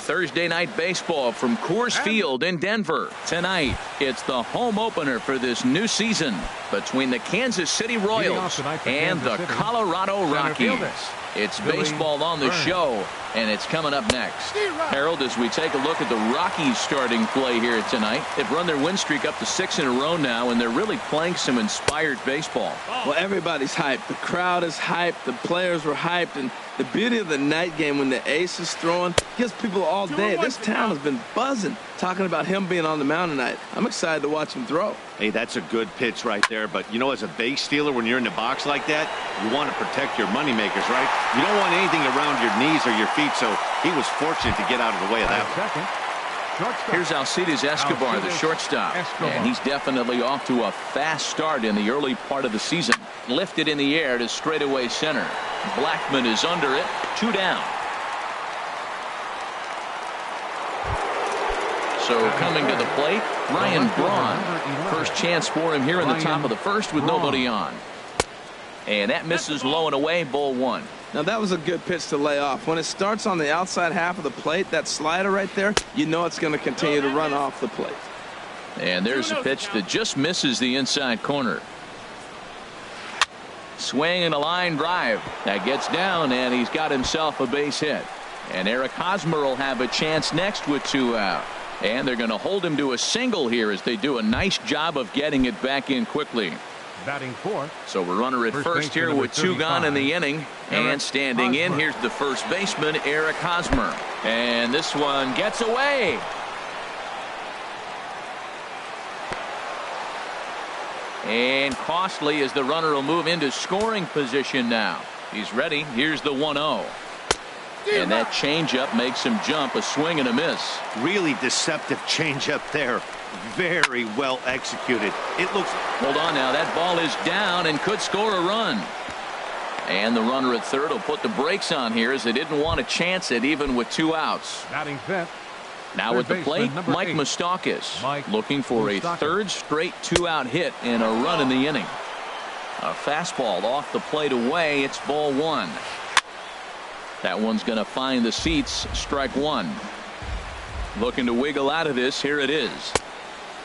Thursday night baseball from Coors Field in Denver. Tonight, it's the home opener for this new season between the Kansas City Royals and the Colorado Rockies. It's baseball on the show, and it's coming up next. Harold, as we take a look at the Rockies starting play here tonight, they've run their win streak up to 6 in a row now, and they're really playing some inspired baseball. Well, everybody's hyped. The crowd is hyped. The players were hyped. And the beauty of the night game when the ace is throwing gives people all day. This town has been buzzing talking about him being on the mound tonight. I'm excited to watch him throw. Hey, that's a good pitch right there. But, you know, as a base stealer, when you're in the box like that, you want to protect your moneymakers, right? You don't want anything around your knees or your feet, so he was fortunate to get out of the way of that one. Here's Alcides Escobar, the shortstop. And he's definitely off to a fast start in the early part of the season. Lifted in the air to straightaway center. Blackman is under it. 2 down. So coming to the plate, Ryan Braun. First chance for him here in the top of the first with nobody on. And that misses low and away, ball 1. Now that was a good pitch to lay off. When it starts on the outside half of the plate, that slider right there, you know it's going to continue to run off the plate. And there's a pitch that just misses the inside corner. Swing and a line drive. That gets down, and he's got himself a base hit. And Eric Hosmer will have a chance next with 2 out. And they're going to hold him to a single here as they do a nice job of getting it back in quickly. Batting fourth. So we're runner at first here with 2 gone in the inning. And standing in, here's the first baseman, Eric Hosmer. And this one gets away. And costly as the runner will move into scoring position now. He's ready. Here's the 1-0. And that changeup makes him jump. A swing and a miss. Really deceptive changeup there. Very well executed. It looks. Hold on now. That ball is down and could score a run. And the runner at third will put the brakes on here as they didn't want to chance it even with 2 outs. Batting fifth. Now at the plate, Mike Moustakas looking for a third straight 2-out hit and a run in the inning. A fastball off the plate away. It's ball 1. That one's going to find the seats. Strike 1. Looking to wiggle out of this. Here it is.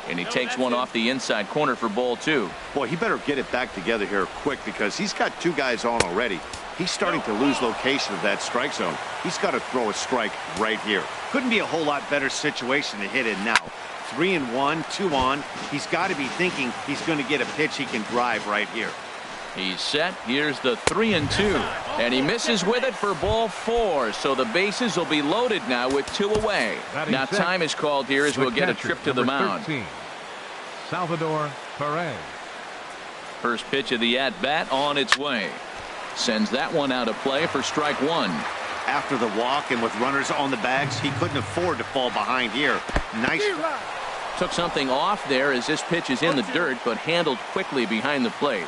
And he takes one off the inside corner for ball 2. Boy, he better get it back together here quick because he's got 2 guys on already. He's starting to lose location of that strike zone. He's got to throw a strike right here. Couldn't be a whole lot better situation to hit in now. 3-1, 2 on. He's got to be thinking he's going to get a pitch he can drive right here. He's set. Here's the 3-2. And he misses with it for ball 4. So the bases will be loaded now with 2 away. Now time is called here as we'll get a trip to the mound. 13, Salvador Perez. First pitch of the at-bat on its way. Sends that one out of play for strike 1. After the walk and with runners on the bags, he couldn't afford to fall behind here. Nice. Took something off there as this pitch is in the dirt, but handled quickly behind the plate.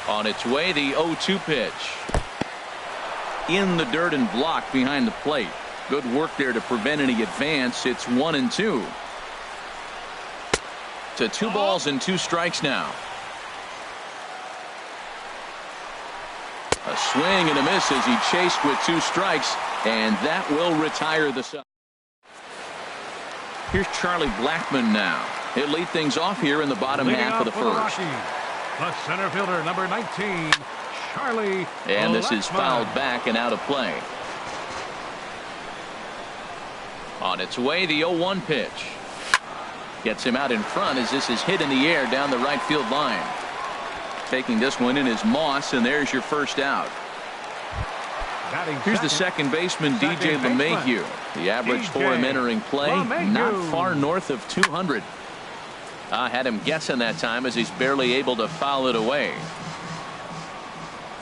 On its way, the 0-2 pitch. In the dirt and blocked behind the plate. Good work there to prevent any advance. It's 1-2. To 2 balls and 2 strikes now. A swing and a miss as he chased with 2 strikes, and that will retire the side. Here's Charlie Blackman now. He'll lead things off here in the bottom half of the first. The center fielder, number 19, Charlie. And this is fouled back and out of play. On its way, the 0-1 pitch. Gets him out in front as this is hit in the air down the right field line. Taking this one in is Moss, and there's your first out. Here's the second baseman, DJ LeMahieu. The average for him entering play, not far north of 200. I had him guessing that time as he's barely able to foul it away.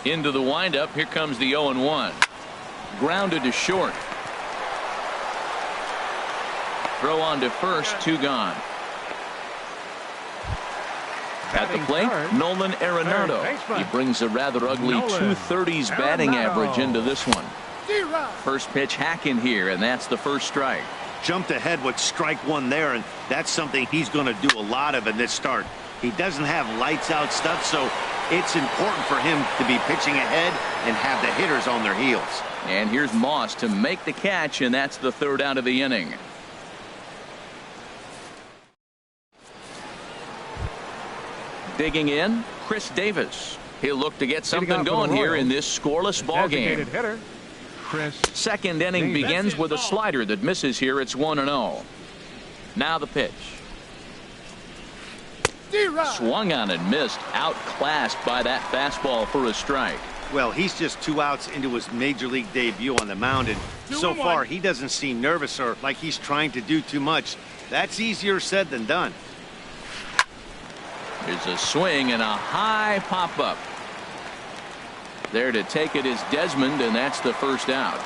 Into the windup. Here comes the 0-1. Grounded to short. Throw on to first. 2 gone. At the plate, Nolan Arenado. He brings a rather ugly 230s batting average into this one. First pitch hack in here, and that's the first strike. Jumped ahead with strike 1 there, and that's something he's going to do a lot of in this start. He doesn't have lights out stuff, so It's important for him to be pitching ahead and have the hitters on their heels. And here's Moss to make the catch, and that's the third out of the inning. Digging in, Chris Davis. He'll look to get something going here in this scoreless ball game. Second inning begins with a slider that misses here. It's 1-0. Now the pitch. Swung on and missed. Outclassed by that fastball for a strike. Well, he's just 2 outs into his major league debut on the mound, and so far he doesn't seem nervous or like he's trying to do too much. That's easier said than done. There's a swing and a high pop-up. There to take it is Desmond, and that's the first out.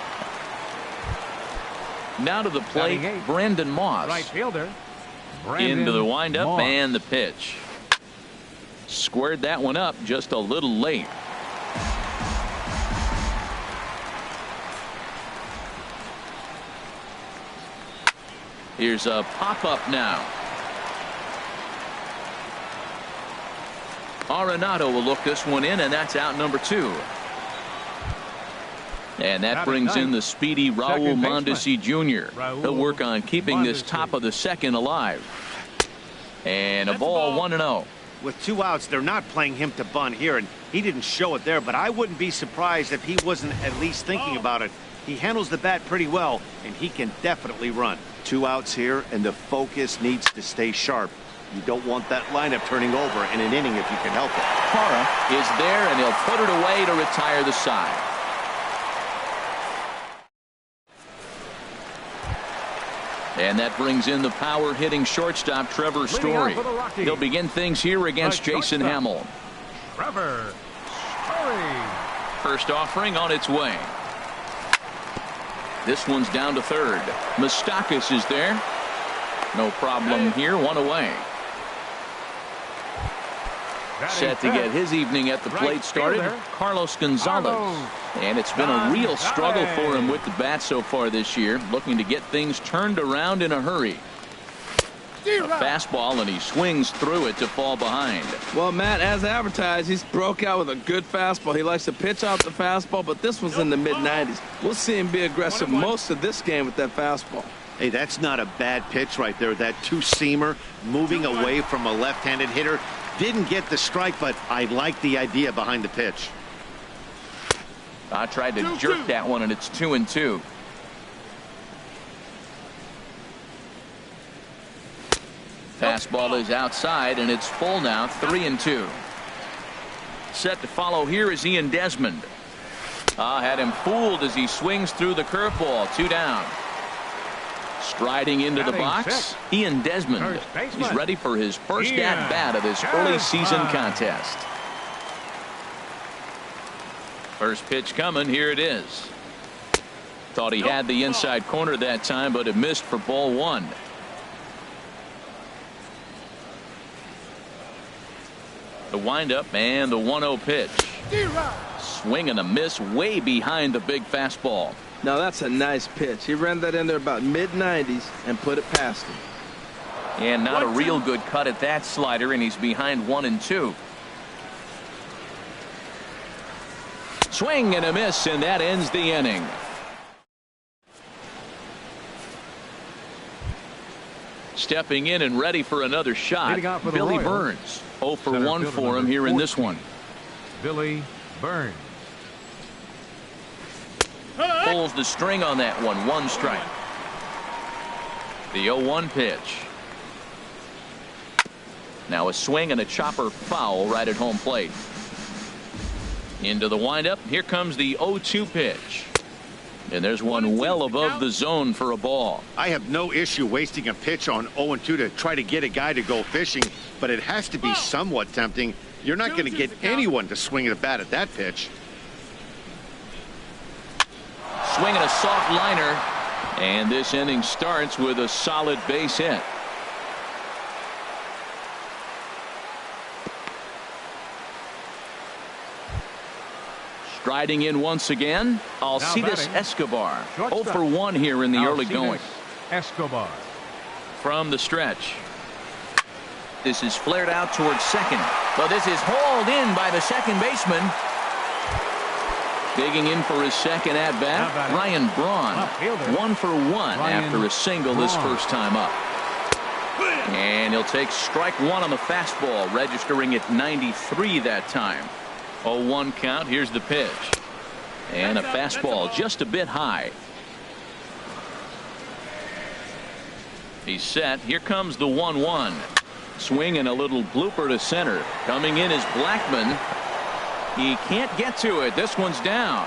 Now to the plate, Brandon Moss. Right fielder. Into the windup and the pitch. Squared that one up just a little late. Here's a pop-up now. Arenado will look this one in, and that's out number 2. And that brings in the speedy Raul Mondesi Jr. He'll work on keeping this top of the second alive. And a ball, 1-0. With 2 outs, they're not playing him to bunt here, and he didn't show it there, but I wouldn't be surprised if he wasn't at least thinking about it. He handles the bat pretty well, and he can definitely run. 2 outs here, and the focus needs to stay sharp. You don't want that lineup turning over in an inning if you can help it. Parra is there, and he'll put it away to retire the side. And that brings in the power-hitting shortstop, Trevor Story. He'll begin things here against Jason Hamill. Trevor Story. First offering on its way. This one's down to third. Moustakas is there. No problem here, 1 away. Set to get his evening at the plate started, Carlos Gonzalez. And it's been a real struggle for him with the bat so far this year, looking to get things turned around in a hurry. A fastball, and he swings through it to fall behind. Well, Matt, as advertised, he's broke out with a good fastball. He likes to pitch out the fastball, but this one's in the mid-90s. We'll see him be aggressive most of this game with that fastball. Hey, that's not a bad pitch right there. That two-seamer moving away from a left-handed hitter. Didn't get the strike, but I like the idea behind the pitch. I tried to jerk that one, and it's 2-2. Fastball is outside, and it's full now, 3-2. Set to follow here is Ian Desmond. Had him fooled as he swings through the curveball. 2 down. Striding into the box, Ian Desmond. He's ready for his first at-bat of this early season contest. First pitch coming. Here it is. Thought he had the inside corner that time, but it missed for ball 1. The windup and the 1-0 pitch. Swing and a miss way behind the big fastball. Now that's a nice pitch. He ran that in there about mid-90s and put it past him. And not a real good cut at that slider, and he's behind 1-2. Swing and a miss, and that ends the inning. Stepping in and ready for another shot, Billy Burns. 0 for 1 for him here in this one. Billy Burns. Pulls the string on that one. 1 strike. The 0-1 pitch. Now a swing and a chopper foul right at home plate. Into the windup. Here comes the 0-2 pitch. And there's one well above the zone for a ball. I have no issue wasting a pitch on 0-2 to try to get a guy to go fishing, but it has to be somewhat tempting. You're not going to get anyone to swing a bat at that pitch. Swinging a soft liner, and this inning starts with a solid base hit. Striding in once again, Alcides Escobar. 0 for 1 here in the early going. Escobar. From the stretch. This is flared out towards second. But this is hauled in by the second baseman. Digging in for his second at-bat, Ryan Braun. 1 for 1 after a single this first time up. And he'll take strike one on the fastball, registering at 93 that time. 0-1 count. Here's the pitch. And a fastball just a bit high. He's set. Here comes the 1-1. Swing and a little blooper to center. Coming in is Blackman. He can't get to it. This one's down.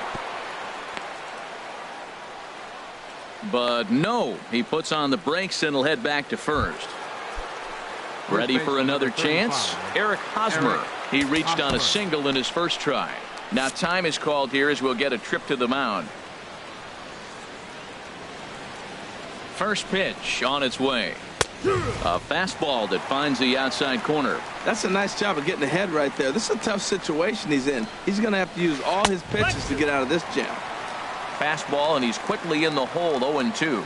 But no, he puts on the brakes and he'll head back to first. Ready for another chance? Eric Hosmer. He reached on a single in his first try. Now time is called here as we'll get a trip to the mound. First pitch on its way. A fastball that finds the outside corner. That's a nice job of getting ahead right there. This is a tough situation he's in. He's going to have to use all his pitches to get out of this jam. Fastball, and he's quickly in the hole. 0-2.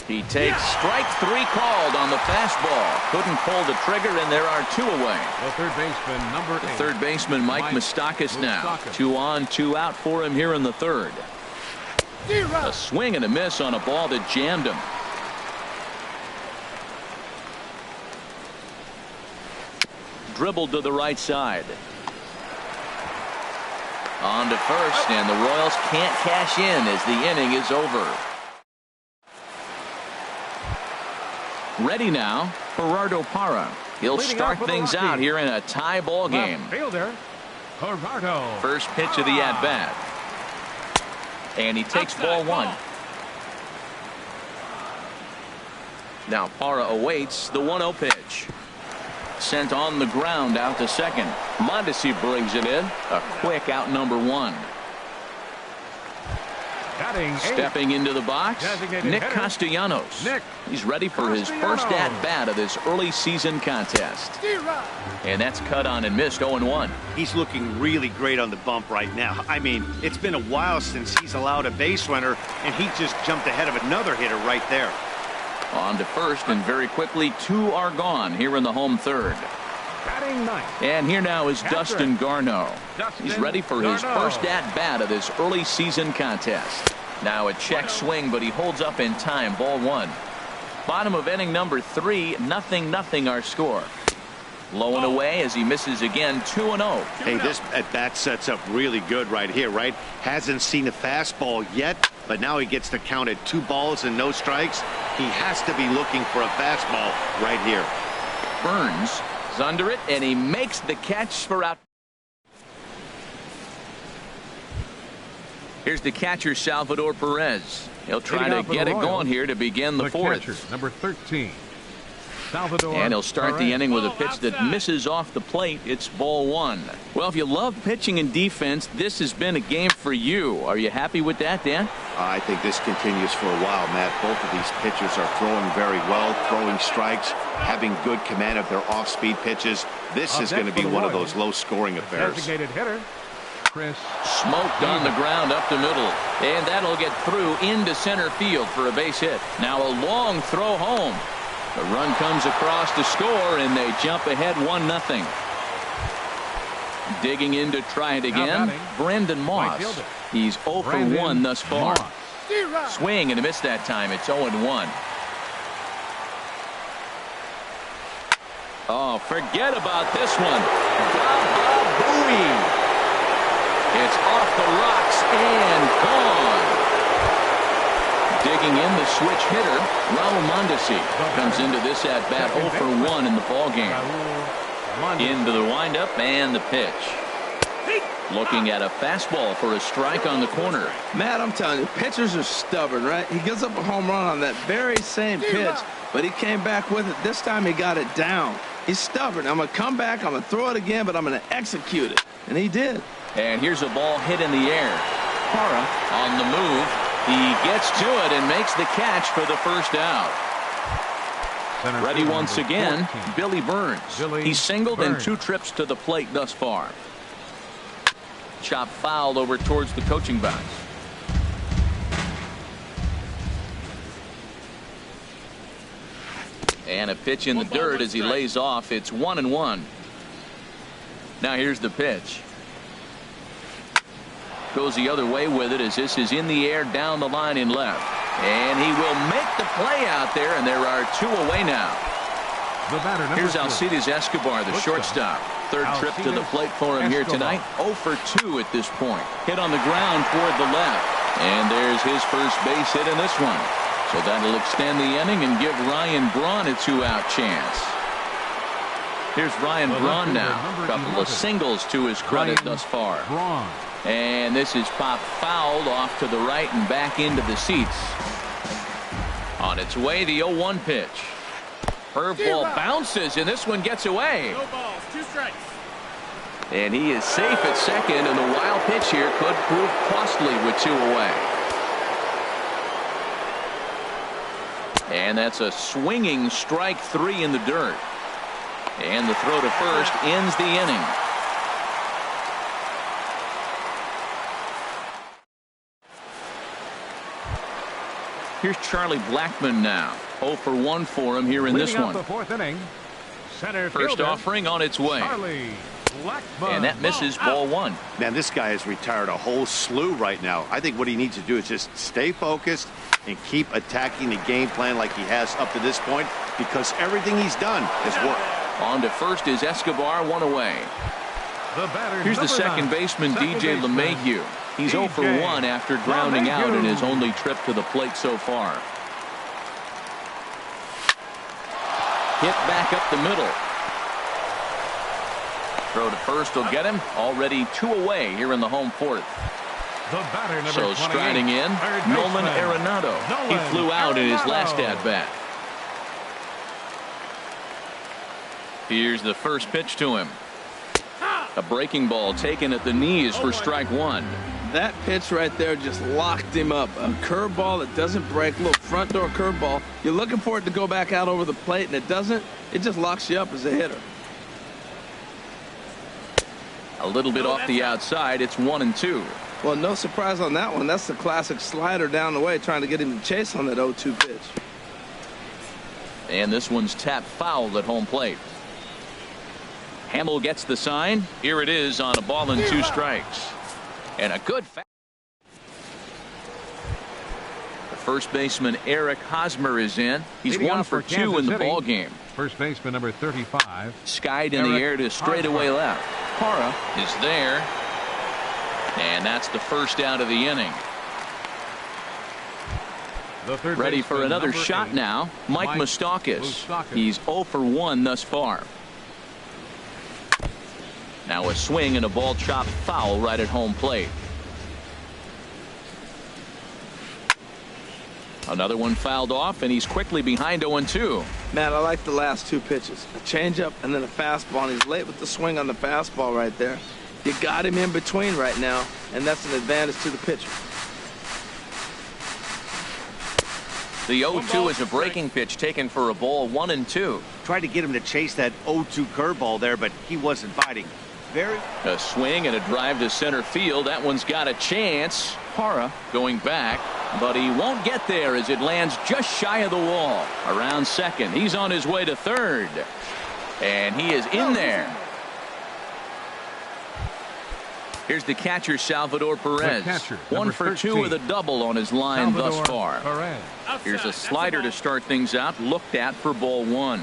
He takes strike 3 called on the fastball. Couldn't pull the trigger, and there are 2 away. The third baseman, number 8. The third baseman, Mike Moustakas now. 2 on, 2 out for him here in the third. A swing and a miss on a ball that jammed him. Dribbled to the right side. On to first, and the Royals can't cash in as the inning is over. Ready now, Gerardo Parra. He'll start things out here in a tie ball game. Fielder, Gerardo. First pitch of the at-bat. And he takes ball 1. Now Parra awaits the 1-0 pitch. Sent on the ground out to second. Mondesi brings it in. A quick out number 1. Stepping into the box, Nick Castellanos. He's ready for his first at-bat of this early season contest. And that's cut on and missed. 0-1. He's looking really great on the bump right now. I mean, it's been a while since he's allowed a base runner, and he just jumped ahead of another hitter right there. On to first, and very quickly 2 are gone here in the home third. And here now is Dustin Garneau. He's ready for his first at-bat of this early season contest. Now a check swing, but he holds up in time. Ball 1. Bottom of inning number 3. 0-0 our score. Low and away as he misses again. 2-0. Hey, this at-bat sets up really good right here, right? Hasn't seen a fastball yet, but now he gets to count at 2 balls and no strikes. He has to be looking for a fastball right here. Burns is under it, and he makes the catch for out. Here's the catcher, Salvador Perez. He'll try to get it going here to begin the fourth. Catcher, number 13. Salvador and he'll start the inning with a pitch that misses off the plate. It's ball 1. Well, if you love pitching and defense, this has been a game for you. Are you happy with that, Dan? I think this continues for a while, Matt. Both of these pitchers are throwing very well, throwing strikes, having good command of their off-speed pitches. This is going to be one of those low-scoring affairs. Designated hitter, Chris. Smoked on the ground up the middle, and that'll get through into center field for a base hit. Now a long throw home. The run comes across to score, and they jump ahead 1-0. Digging in to try it again, Brandon Moss. He's 0 for 1 thus far. Swing and a miss that time. It's 0-1. Oh, forget about this one. Booey. It's off the rocks and gone. Digging in, the switch hitter, Raul Mondesi, comes into this at-bat 0 for 1 in the ballgame. Into the windup and the pitch. Looking at a fastball for a strike on the corner. Matt, I'm telling you, pitchers are stubborn, right? He gives up a home run on that very same pitch, but he came back with it. This time he got it down. He's stubborn. I'm going to come back, I'm going to throw it again, but I'm going to execute it. And he did. And here's a ball hit in the air. Parra on the move. He gets to it and makes the catch for the first out. Ready once again, Billy Burns. He's singled in 2 trips to the plate thus far. Chop fouled over towards the coaching box. And a pitch in the dirt as he lays off. It's 1-1. Now here's the pitch. Goes the other way with it as this is in the air down the line in left. And he will make the play out there, and there are 2 away now. Here's Alcides Escobar, the shortstop. Third trip to the plate for him here tonight. 0 for 2 at this point. Hit on the ground toward the left. And there's his first base hit in this one. So that'll extend the inning and give Ryan Braun a 2-out chance. Here's Ryan Braun now. A couple of singles to his credit thus far. And this is popped fouled off to the right and back into the seats. On its way, the 0-1 pitch. Curveball bounces, and this one gets away. No balls, 2 strikes. And he is safe at second, and the wild pitch here could prove costly with 2 away. And that's a swinging strike 3 in the dirt. And the throw to first ends the inning. Here's Charlie Blackmon now. 0 for 1 for him here in this one. The 4th inning. First offering on its way. And that misses ball 1. Man, this guy has retired a whole slew right now. I think what he needs to do is just stay focused and keep attacking the game plan like he has up to this point, because everything he's done has worked. On to first is Escobar, 1 away. Here's the second baseman, DJ LeMahieu. He's 0 for 1 after grounding out in his only trip to the plate so far. Hit back up the middle. Throw to first will get him. Already 2 away here in the home 4th. So striding in, Nolan Arenado. He flew out in his last at-bat. Here's the first pitch to him. A breaking ball taken at the knees for strike 1. That pitch right there just locked him up. A curveball that doesn't break, little front door curveball. You're looking for it to go back out over the plate, and it doesn't. It just locks you up as a hitter. A little bit off the outside. It's 1-2. Well, no surprise on that one. That's the classic slider down the way, trying to get him to chase on that 0-2 pitch. And this one's tapped foul at home plate. Hamill gets the sign. Here it is on a ball and 2 strikes. And a good the first baseman Eric Hosmer is in. He's 1 for 2 in the ball game. First baseman number 35. Skied in the air to straightaway left. Parra is there. And that's the first out of the inning. Ready for another shot 8. Now. Mike Moustakas. He's 0 for 1 thus far. Now a swing and a ball chopped foul right at home plate. Another one fouled off, and he's quickly behind 0-2. Matt, I like the last 2 pitches. A changeup and then a fastball, and he's late with the swing on the fastball right there. You got him in between right now, and that's an advantage to the pitcher. The 0-2 is a breaking pitch taken for a ball, 1-2. Tried to get him to chase that 0-2 curveball there, but he wasn't biting. A swing and a drive to center field. That one's got a chance. Parra going back, but he won't get there as it lands just shy of the wall. Around second. He's on his way to third. And he is in there. Here's the catcher, Salvador Perez. 1 for 2 with a double on his line thus far. Here's a slider to start things out. Looked at for ball 1.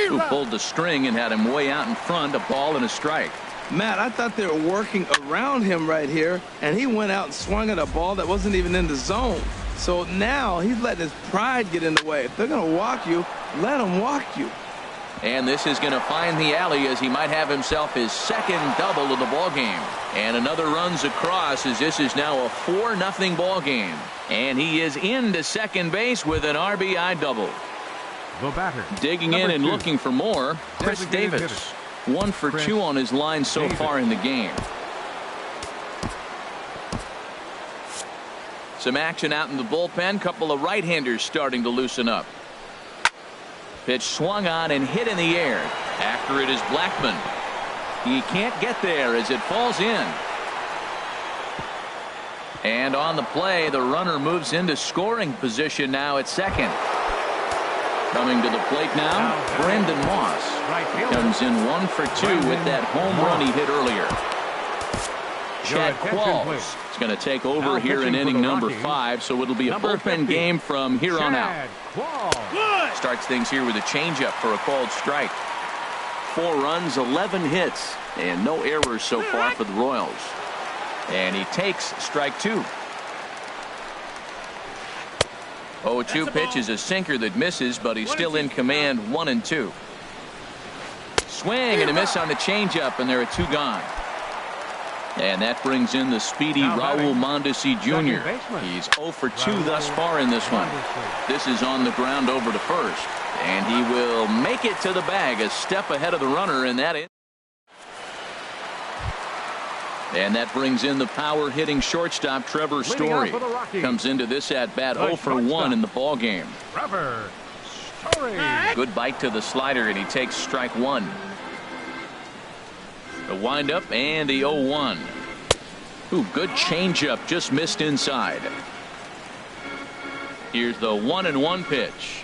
Who pulled the string and had him way out in front. A ball and a strike. Matt, I thought they were working around him right here, and he went out and swung at a ball that wasn't even in the zone. So now he's letting his pride get in the way. If they're going to walk you, let them walk you. And this is going to find the alley as he might have himself his second double of the ball game. And another runs across as this is now a 4-0 ball game. And he is into second base with an RBI double. The batter. Digging in and looking for more, Chris Davis. 1 for 2 on his line so far in the game. Some action out in the bullpen. Couple of right-handers starting to loosen up. Pitch swung on and hit in the air. After it is Blackmon. He can't get there as it falls in. And on the play, the runner moves into scoring position now at second. Coming to the plate now, Brandon Moss. Comes in 1 for 2 with that home run he hit earlier. Chad Qualls is going to take over here in inning number 5, so it'll be a bullpen game from here on out. Starts things here with a changeup for a called strike. 4 runs, 11 hits, and no errors so far for the Royals. And he takes strike 2. 0-2 pitch is a sinker that misses, but he's still in command. 1-2. Swing and a miss on the changeup, and there are 2 gone. And that brings in the speedy Raul Mondesi Jr. He's 0 for 2 thus far in this one. This is on the ground over to first. And he will make it to the bag, a step ahead of the runner in that. And that brings in the power hitting shortstop Trevor Story. Comes into this at bat 0 for 1 in the ball game. Good bite to the slider, and he takes strike 1. The windup and the 0-1. Ooh, good changeup, just missed inside. Here's the 1-1 pitch.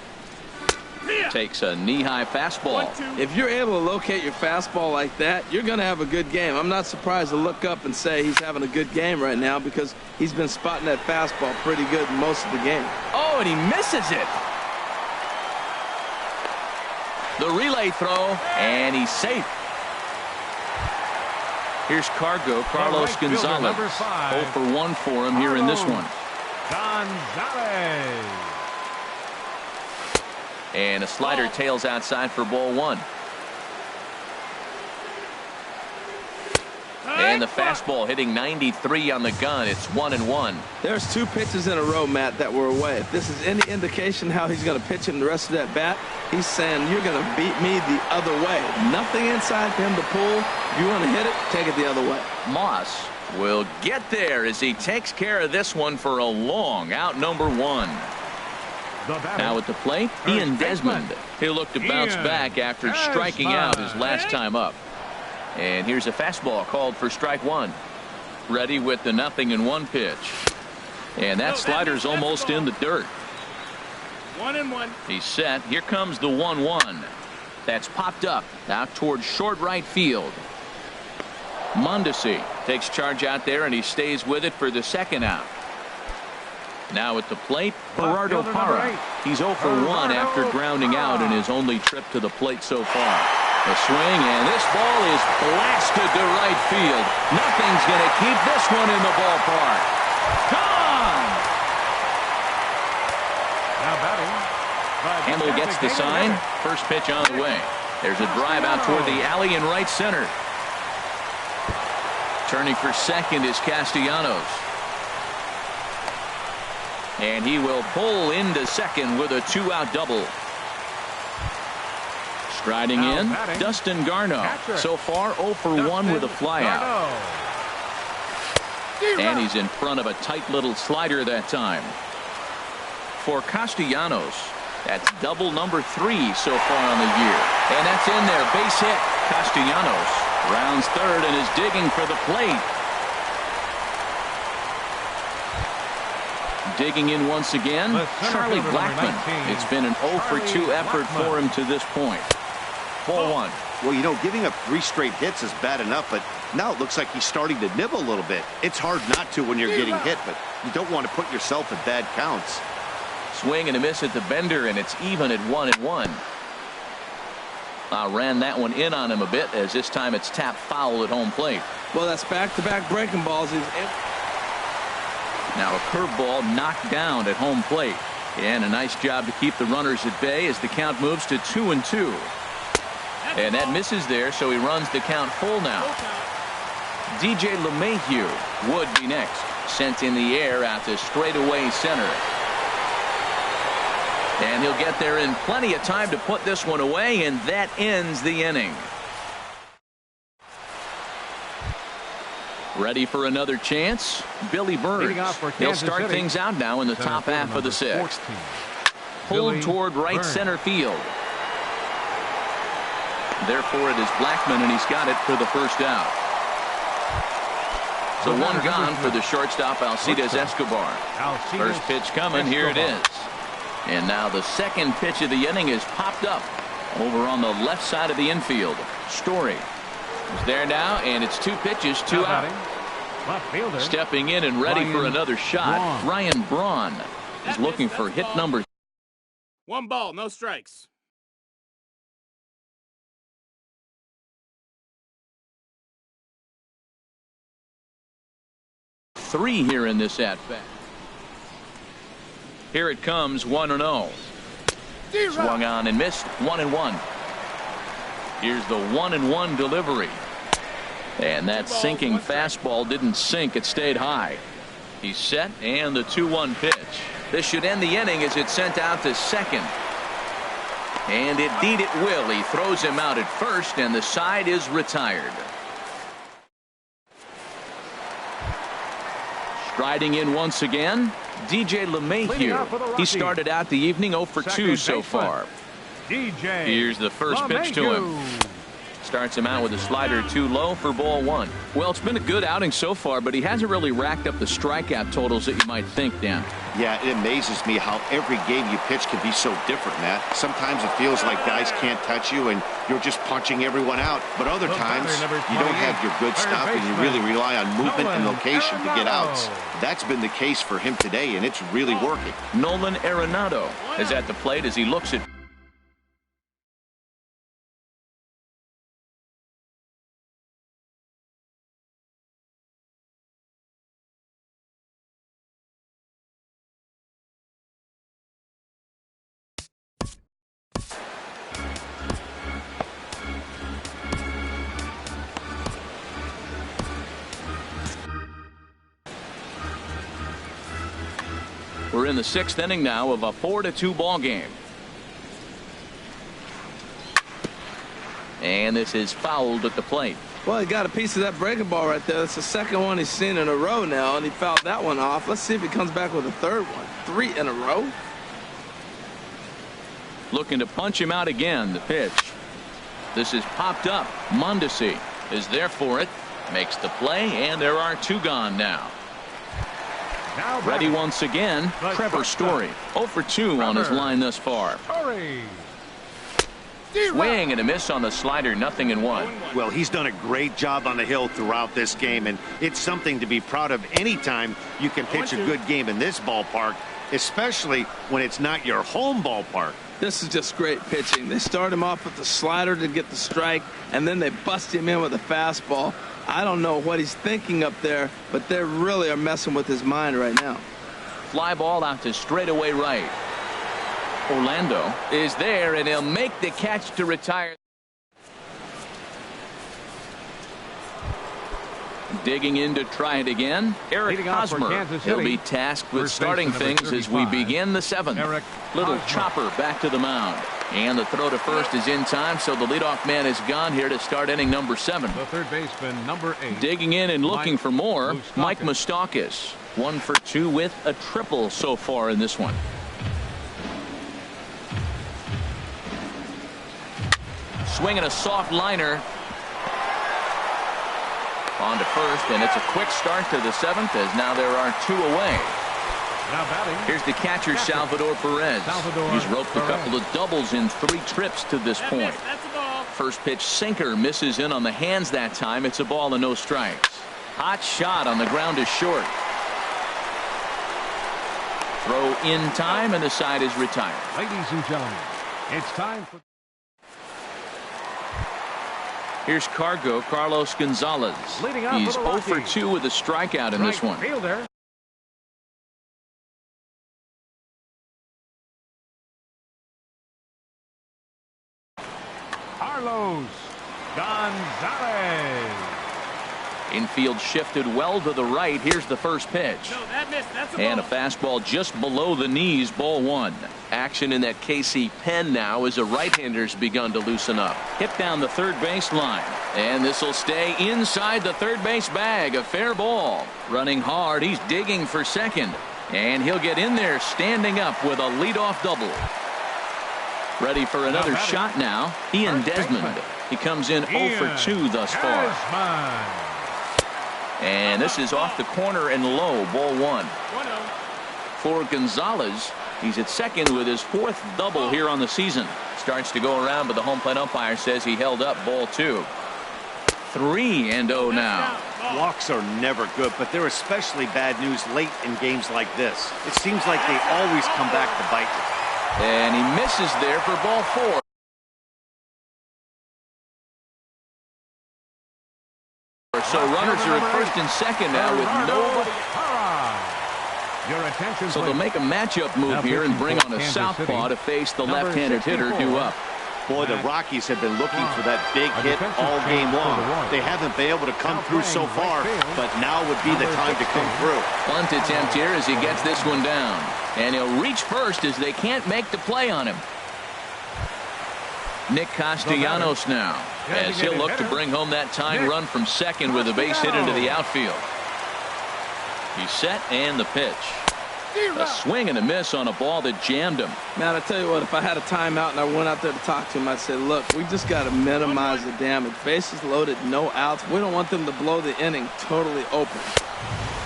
Takes a knee-high fastball. If you're able to locate your fastball like that, you're going to have a good game. I'm not surprised to look up and say he's having a good game right now because he's been spotting that fastball pretty good most of the game. Oh, and he misses it. The relay throw, and he's safe. Here's Carlos Gonzalez. 0 for 1 for him here in this one. Gonzalez. And a slider tails outside for ball 1. And the fastball hitting 93 on the gun. It's 1-1. There's 2 pitches in a row, Matt, that were away. If this is any indication how he's going to pitch him the rest of that bat, he's saying you're going to beat me the other way. Nothing inside for him to pull. If you want to hit it, take it the other way. Moss will get there as he takes care of this one for a long out number 1. Now at the plate, Ian Desmond. He'll look to bounce back after striking out his last time up. And here's a fastball called for strike 1. Ready with the 0-1 pitch. And that slider's almost in the dirt. 1-1. He's set. Here comes the 1-1. That's popped up out towards short right field. Mondesi takes charge out there, and he stays with it for the 2nd out. Now at the plate, Gerardo Parra. He's 0 for 1 after grounding out in his only trip to the plate so far. A swing, and this ball is blasted to right field. Nothing's going to keep this one in the ballpark. Gone! Now batting. Hamill gets the sign. First pitch on the way. There's a drive out toward the alley in right center. Turning for second is Castellanos. And he will pull into second with a 2-out double. Striding in, Dustin Garneau. So far 0 for 1 with a flyout. And he's in front of a tight little slider that time. For Castellanos, that's double number 3 so far on the year. And that's in there, base hit. Castellanos rounds third and is digging for the plate. Digging in once again, Charlie Blackmon. It's been an 0 for 2 effort for him to this point. Ball 1. Well, you know, giving up 3 straight hits is bad enough, but now it looks like he's starting to nibble a little bit. It's hard not to when you're getting hit, but you don't want to put yourself in bad counts. Swing and a miss at the bender, and it's even at 1-1. Ran that one in on him a bit, as this time it's tapped foul at home plate. Well, that's back-to-back breaking balls. Now a curveball knocked down at home plate. And a nice job to keep the runners at bay as the count moves to 2-2. And that misses there, so he runs the count full now. DJ LeMahieu would be next. Sent in the air out to straightaway center. And he'll get there in plenty of time to put this one away, and that ends the inning. Ready for another chance? Billy Burns. He'll start things out now in the top half of the 6th. Pulled toward right center field. Therefore, it is Blackmon, and he's got it for the first out. So 1 gone for the shortstop, Alcides Escobar. First pitch coming. Here it is. And now the second pitch of the inning is popped up over on the left side of the infield. Story is there now, and it's 2 pitches, 2 out. Left fielder. Stepping in and ready for another shot, Ryan Braun is looking for hit number 1 ball, no strikes. three here in this at-bat. Here it comes, 1-0. Swung on and missed, 1-1. Here's the 1-1 delivery. And that sinking fastball didn't sink, it stayed high. He's set, and the 2-1 pitch. This should end the inning as it's sent out to second. And indeed it will. He throws him out at first, and the side is retired. Striding in once again, DJ LeMahieu. He started out the evening 0 for 2 so far. Here's the first pitch to him. Starts him out with a slider too low for ball 1. Well, it's been a good outing so far, but he hasn't really racked up the strikeout totals that you might think, Dan. Yeah, it amazes me how every game you pitch can be so different, Matt. Sometimes it feels like guys can't touch you and you're just punching everyone out. But other times, you don't have your good stuff and you really rely on movement and location to get outs. That's been the case for him today, and it's really working. Nolan Arenado is at the plate as he looks at We're in the 6th inning now of a 4-2 ball game. And this is fouled at the plate. Well, he got a piece of that breaking ball right there. That's the second one he's seen in a row now, and he fouled that one off. Let's see if he comes back with a third one. 3 in a row. Looking to punch him out again. The pitch. This is popped up. Mondesi is there for it. Makes the play, and there are 2 gone now. Ready once again, Trevor Story. 0 for 2 on his line thus far. Swing and a miss on the slider, 0-1. Well, he's done a great job on the hill throughout this game, and it's something to be proud of anytime you can pitch a good game in this ballpark, especially when it's not your home ballpark. This is just great pitching. They start him off with the slider to get the strike, and then they bust him in with a fastball. I don't know what he's thinking up there, but they really are messing with his mind right now. Fly ball out to straightaway right. Orlando is there, and he'll make the catch to retire. Digging in to try it again, Eric Hosmer. He'll be tasked with starting things as we begin the 7th. Little chopper back to the mound. And the throw to first is in time, so the leadoff man is gone here to start inning number 7. The third baseman, number 8. Digging in and looking for more, Mike Moustakas. 1 for 2 with a triple so far in this one. Swinging a soft liner. On to first, and it's a quick start to the 7th as now there are 2 away. Now batting. Here's the catcher, Salvador Perez. He's roped a couple of doubles in 3 trips to this point. First pitch sinker misses in on the hands that time. It's a ball and no strikes. Hot shot on the ground is short. Throw in time, and the side is retired. Ladies and gentlemen, it's time for... Here's Carlos Gonzalez. He's 0 for 2 with a strikeout in this one. Fielder. Carlos Gonzalez. Infield shifted well to the right. Here's the first pitch. And a fastball just below the knees, ball 1. Action in that KC pen now as a right-hander's begun to loosen up. Hit down the third base line. And this will stay inside the third base bag. A fair ball. Running hard. He's digging for second. And he'll get in there standing up with a leadoff double. Ready for another shot now. Ian Desmond. He comes in 0 for 2 thus far. And this is off the corner and low, ball 1. For Gonzalez, He's at second with his 4th double here on the season. Starts to go around, but the home plate umpire says he held up ball 2. 3-0 now. Walks are never good, but they're especially bad news late in games like this. It seems like they always come back to bite you. And he misses there for ball 4. So runners are at first and second now with nobody. So they'll make a matchup move here and bring on a southpaw to face the left-handed hitter due up. Boy, the Rockies have been looking for that big hit all game long. They haven't been able to come through so far, but now would be the time to come through. Bunt attempt here as he gets this one down. And he'll reach first as they can't make the play on him. Nick Castellanos now, as he'll look to bring home that tying run from second with a base hit into the outfield. He's set and the pitch. A swing and a miss on a ball that jammed him. Man, I tell you what, if I had a timeout and I went out there to talk to him, I'd say, look, we just got to minimize the damage. Bases loaded, no outs. We don't want them to blow the inning totally open.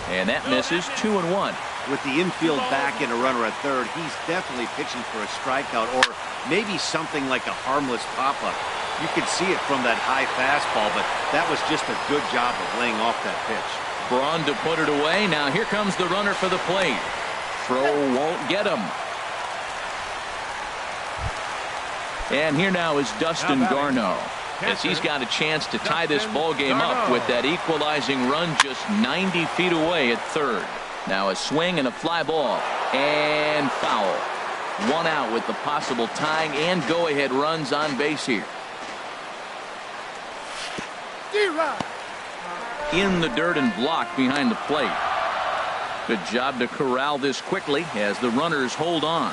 And that misses. 2-1. With the infield back and a runner at third, he's definitely pitching for a strikeout or maybe something like a harmless pop-up. You could see it from that high fastball, but that was just a good job of laying off that pitch. Braun to put it away. Now here comes the runner for the plate. Throw won't get him. And here now is Dustin Garneau, as he's got a chance to tie this ball game up with that equalizing run just 90 feet away at third. Now a swing and a fly ball and foul. 1 out with the possible tying and go-ahead runs on base here. In the dirt and blocked behind the plate. Good job to corral this quickly as the runners hold on.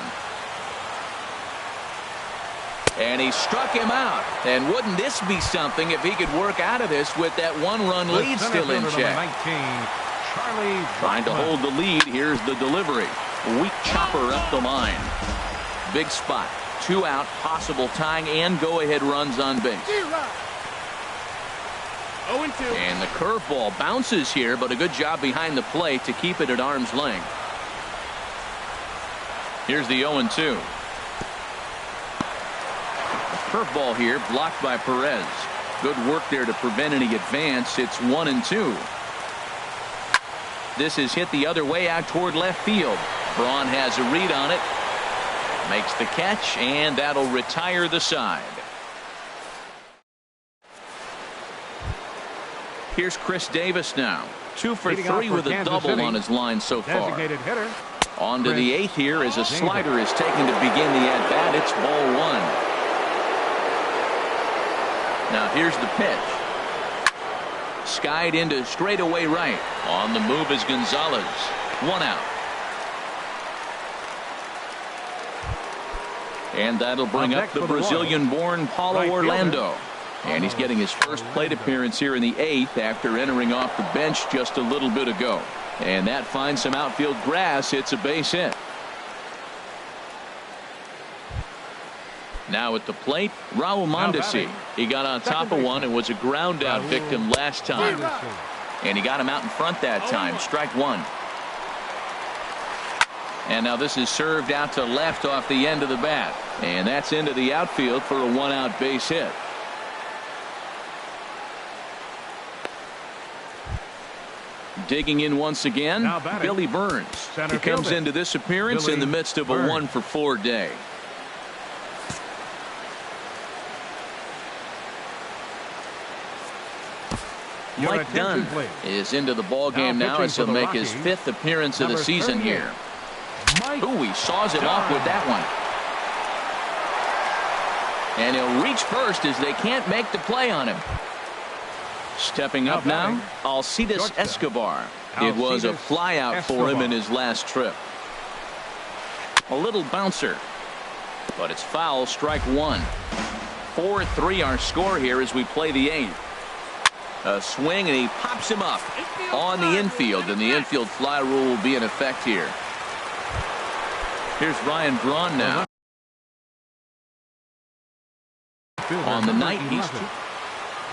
And he struck him out. And wouldn't this be something if he could work out of this with that 1-run lead still in check? Trying to hold the lead. Here's the delivery. Weak chopper up the line. Big spot. 2 out. Possible tying and go-ahead runs on base. 0-2. And the curveball bounces here, but a good job behind the plate to keep it at arm's length. Here's the 0-2. Curveball here blocked by Perez. Good work there to prevent any advance. It's 1-2. This is hit the other way out toward left field. Braun has a read on it. Makes the catch, and that'll retire the side. Here's Chris Davis now. 2 for 3 with a double on his line so far. On to the 8th here as a slider is taken to begin the at-bat. It's ball 1. Now here's the pitch. Skied into straightaway right. On the move is Gonzalez. 1 out. And that'll bring up the Brazilian-born Paulo Orlando. And he's getting his first plate appearance here in the 8th after entering off the bench just a little bit ago. And that finds some outfield grass. It's a base hit. Now at the plate, Raul Mondesi. He got on top of one and was a ground out victim last time. And he got him out in front that time. Strike 1. And now this is served out to left off the end of the bat. And that's into the outfield for a 1-out base hit. Digging in once again, Billy Burns. He comes into this appearance in the midst of a 1-for-4 day. Mike Dunn is into the ball game now as he'll make his 5th appearance of the season here. Ooh, he saws it off with that one. And he'll reach first as they can't make the play on him. Stepping up now, Alcides Escobar. It was a flyout for him in his last trip. A little bouncer, but it's foul. Strike 1. 4-3 our score here as we play the 8th. A swing and he pops him up on the infield, and the infield fly rule will be in effect here. Here's Ryan Braun now. On the night, he's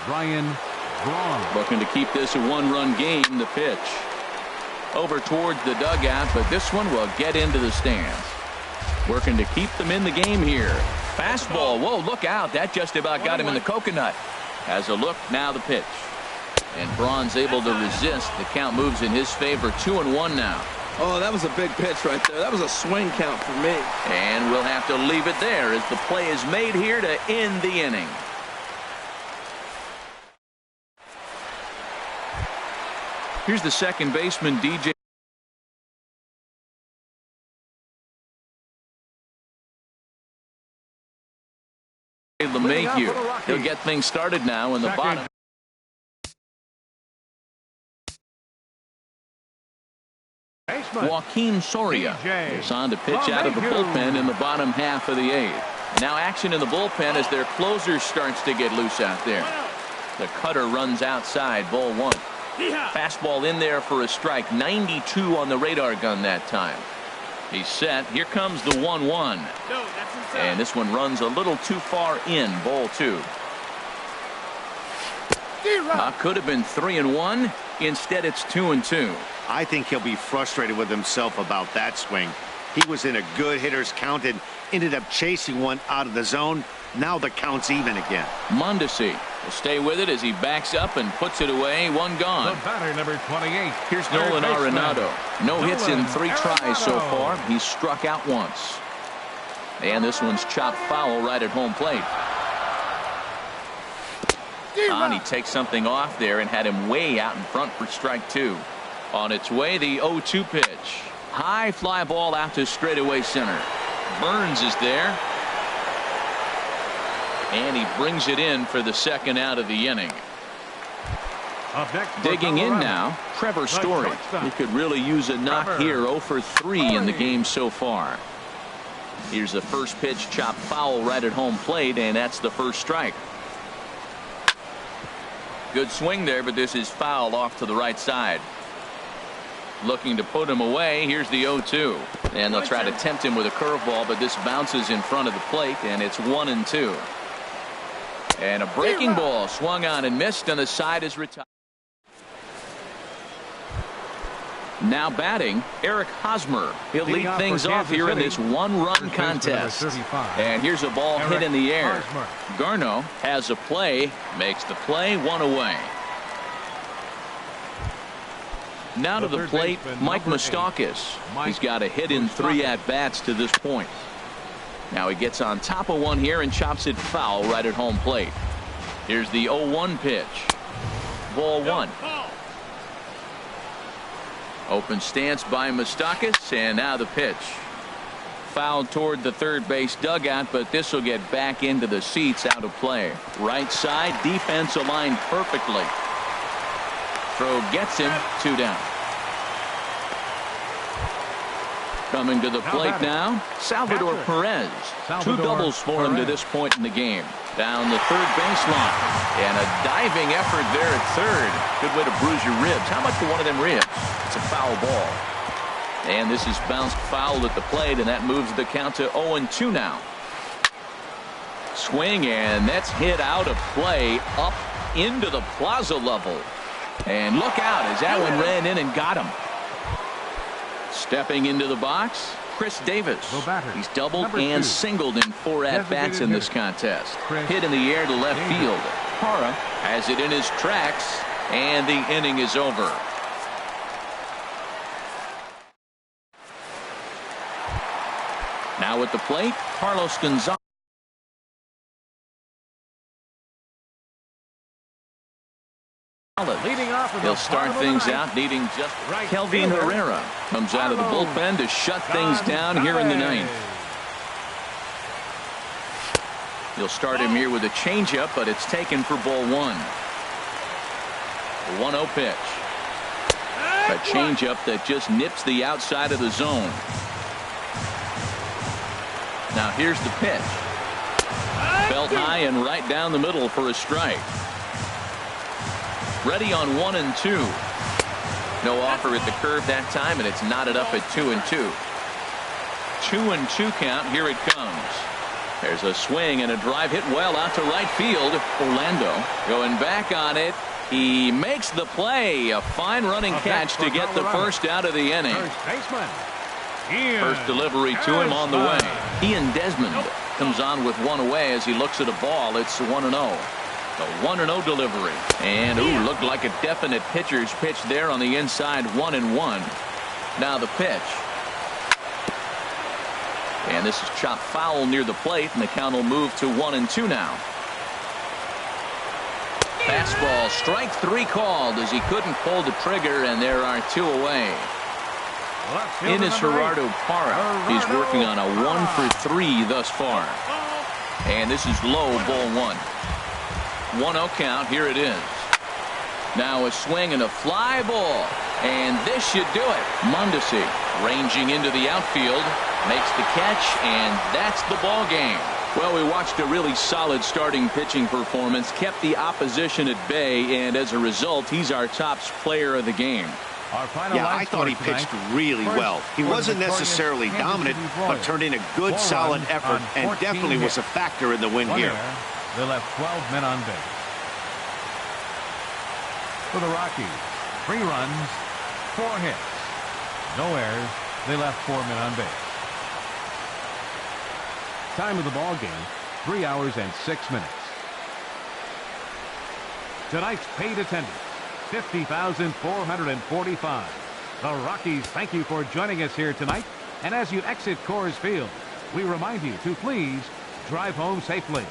Ryan Braun looking to keep this a 1-run game. The pitch over towards the dugout, but this one will get into the stands. working to keep them in the game here. Fastball. Whoa, look out. That just about got him in the coconut. Has a look, now the pitch. And Braun's able to resist. The count moves in his favor. 2-1 now. Oh, that was a big pitch right there. That was a swing count for me. And we'll have to leave it there as the play is made here to end the inning. Here's the second baseman, DJ. LeMahieu. He'll get things started now in the bottom. Joaquin Soria is on to pitch out of the bullpen in the bottom half of the eighth. Now action in the bullpen as their closer starts to get loose out there. The cutter runs outside, ball one. Fastball in there for a strike. 92 on the radar gun that time. He's set. Here comes the 1-1. And this one runs a little too far in, ball two. Could have been 3-1. Instead, it's 2-2. I think he'll be frustrated with himself about that swing. He was in a good hitter's count and ended up chasing one out of the zone. Now the count's even again. Mondesi will stay with it as he backs up and puts it away. One gone. The batter, number 28. Here's Nolan Arenado. No hits in 3 tries so far. He's struck out once. And this one's chopped foul right at home plate. And he takes something off there and had him way out in front for strike two. On its way, the 0-2 pitch. High fly ball out to straightaway center. Burns is there. And he brings it in for the second out of the inning. Digging in now, Trevor Story. He could really use a knock here. 0 for 3 in the game so far. Here's the first pitch, chopped foul right at home plate, and that's the first strike. Good swing there, but this is foul off to the right side. Looking to put him away. Here's the 0-2. And they'll try to tempt him with a curveball, but this bounces in front of the plate, and it's 1-2. And a breaking ball swung on and missed, and the side is retired. Now batting, Eric Hosmer. He'll lead things off here in this one-run contest. And here's a ball hit in the air. Garno has a play, makes the play, one away. Now to the plate, Mike Moustakas. He's got a hit in 3 at-bats to this point. Now he gets on top of one here and chops it foul right at home plate. Here's the 0-1 pitch. Ball one. Open stance by Moustakas, and now the pitch. Foul toward the third base dugout, but this will get back into the seats, out of play. Right side, defense aligned perfectly. Throw gets him, 2 down. Coming to the plate now, Salvador Perez. 2 doubles for him to this point in the game. Down the third baseline. And a diving effort there at third. Good way to bruise your ribs. How much for one of them ribs? It's a foul ball. And this is bounced foul at the plate, and that moves the count to 0-2 now. Swing, and that's hit out of play up into the plaza level. And look out as that one ran in and got him. Stepping into the box, Chris Davis. He's doubled and singled in 4 at-bats in this contest. Hit in the air to left field. Hara has it in his tracks, and the inning is over. Now at the plate, Carlos Gonzalez. He'll start things out needing just Kelvin Herrera comes out of the bullpen to shut things down here in the 9th. He'll start him here with a changeup, but it's taken for ball one. The 1-0 pitch. A changeup that just nips the outside of the zone. Now here's the pitch. Belt high and right down the middle for a strike. Ready on 1-2. No offer at the curve that time, and it's knotted up at 2-2. 2-2 count. Here it comes. There's a swing and a drive hit well out to right field. Orlando going back on it. He makes the play. A fine running catch to get the first out of the inning. First delivery to him on the way. Ian Desmond comes on with one away as he looks at a ball. It's 1-0. The 1-0 delivery. And, ooh, looked like a definite pitcher's pitch there on the inside. 1-1. Now the pitch. And this is chopped foul near the plate, and the count will move to 1-2 now. Fastball, strike 3 called as he couldn't pull the trigger, and there are 2 away. In is Gerardo Parra. He's working on a 1-for-3 thus far. And this is low, ball 1. 1-0 count. Here it is. Now a swing and a fly ball. And this should do it. Mondesi ranging into the outfield. Makes the catch, and that's the ball game. Well, we watched a really solid starting pitching performance. Kept the opposition at bay, and as a result, he's our top player of the game. Yeah, I thought he pitched really well. He wasn't necessarily dominant, but turned in a good, solid effort, and definitely was a factor in the win here. They left 12 men on base. For the Rockies, 3 runs, 4 hits, no errors. They left 4 men on base. Time of the ball game, 3 hours and 6 minutes. Tonight's paid attendance, 50,445. The Rockies thank you for joining us here tonight. And as you exit Coors Field, we remind you to please drive home safely.